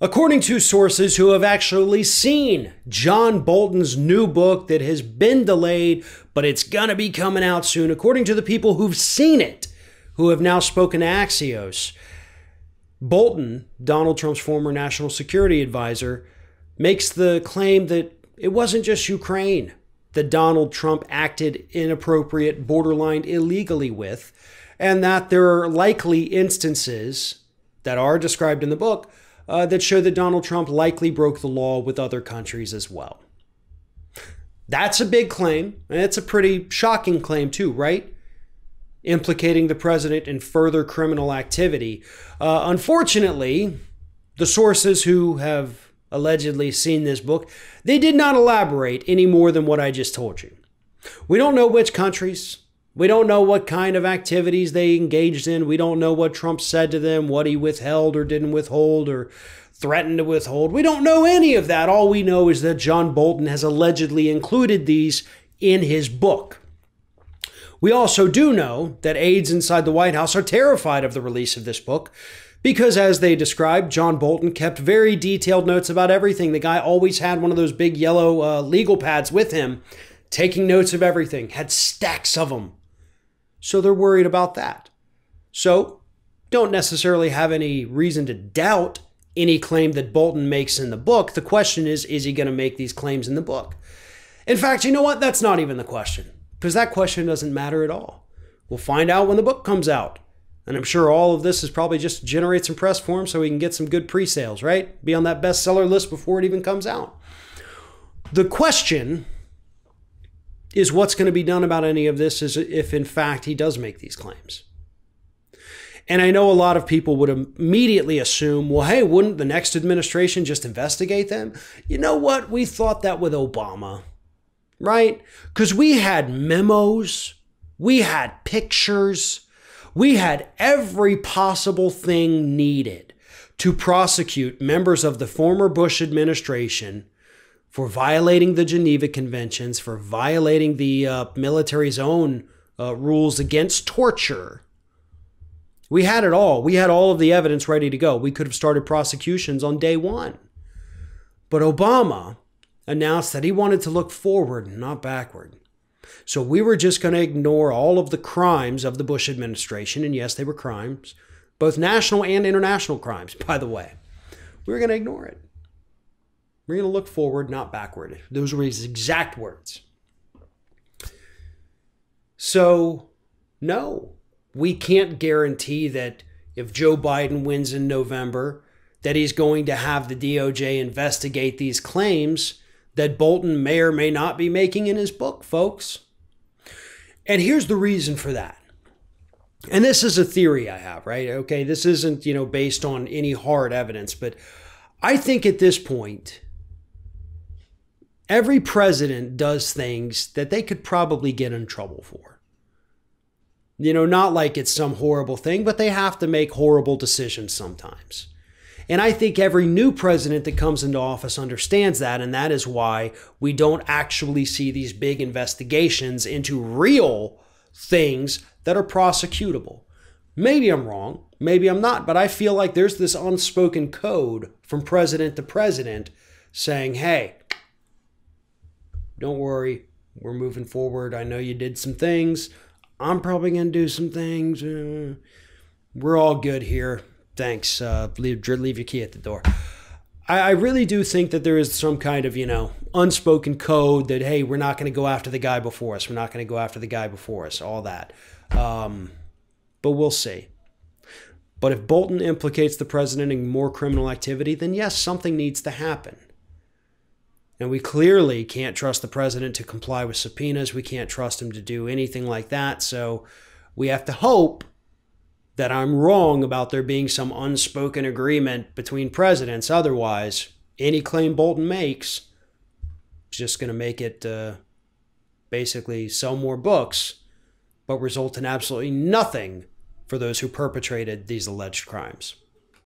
According to sources who have actually seen John Bolton's new book that has been delayed, but it's gonna be coming out soon, according to the people who've seen it, who have now spoken to Axios, Bolton, Donald Trump's former national security advisor, makes the claim that it wasn't just Ukraine that Donald Trump acted inappropriate, borderline illegally with, and that there are likely instances that are described in the book that show that Donald Trump likely broke the law with other countries as well. That's a big claim, and it's a pretty shocking claim too, right? Implicating the president in further criminal activity. Unfortunately, the sources who have allegedly seen this book, they did not elaborate any more than what I just told you. We don't know which countries. We don't know what kind of activities they engaged in. We don't know what Trump said to them, what he withheld or didn't withhold or threatened to withhold. We don't know any of that. All we know is that John Bolton has allegedly included these in his book. We also do know that aides inside the White House are terrified of the release of this book because, as they described, John Bolton kept very detailed notes about everything. The guy always had one of those big yellow legal pads with him, taking notes of everything, had stacks of them. So they're worried about that. So don't necessarily have any reason to doubt any claim that Bolton makes in the book. The question is he going to make these claims in the book? In fact, you know what? That's not even the question, because that question doesn't matter at all. We'll find out when the book comes out. And I'm sure all of this is probably just to generate some press for him so he can get some good pre-sales, right? Be on that bestseller list before it even comes out. The question is what's going to be done about any of this is if, in fact, he does make these claims. And I know a lot of people would immediately assume, well, hey, wouldn't the next administration just investigate them? You know what? We thought that with Obama, right? Because we had memos, we had pictures, we had every possible thing needed to prosecute members of the former Bush administration for violating the Geneva Conventions, for violating the military's own rules against torture. We had it all. We had all of the evidence ready to go. We could have started prosecutions on day one. But Obama announced that he wanted to look forward, not backward. So we were just going to ignore all of the crimes of the Bush administration. And yes, they were crimes, both national and international crimes, by the way. We were going to ignore it. We're going to look forward, not backward. Those were his exact words. So, no, we can't guarantee that if Joe Biden wins in November, that he's going to have the DOJ investigate these claims that Bolton may or may not be making in his book, folks. And here's the reason for that. And this is a theory I have, right? Okay, this isn't, based on any hard evidence, but I think at this point, every president does things that they could probably get in trouble for. Not like it's some horrible thing, but they have to make horrible decisions sometimes. And I think every new president that comes into office understands that, and that is why we don't actually see these big investigations into real things that are prosecutable. Maybe I'm wrong, maybe I'm not, but I feel like there's this unspoken code from president to president saying, hey, don't worry, we're moving forward. I know you did some things. I'm probably going to do some things. We're all good here. Thanks. Leave your key at the door. I really do think that there is some kind of, unspoken code that, hey, we're not going to go after the guy before us. We're not going to go after the guy before us. All that. But we'll see. But if Bolton implicates the president in more criminal activity, then yes, something needs to happen. And we clearly can't trust the president to comply with subpoenas. We can't trust him to do anything like that. So we have to hope that I'm wrong about there being some unspoken agreement between presidents. Otherwise, any claim Bolton makes is just going to make it basically sell more books, but result in absolutely nothing for those who perpetrated these alleged crimes.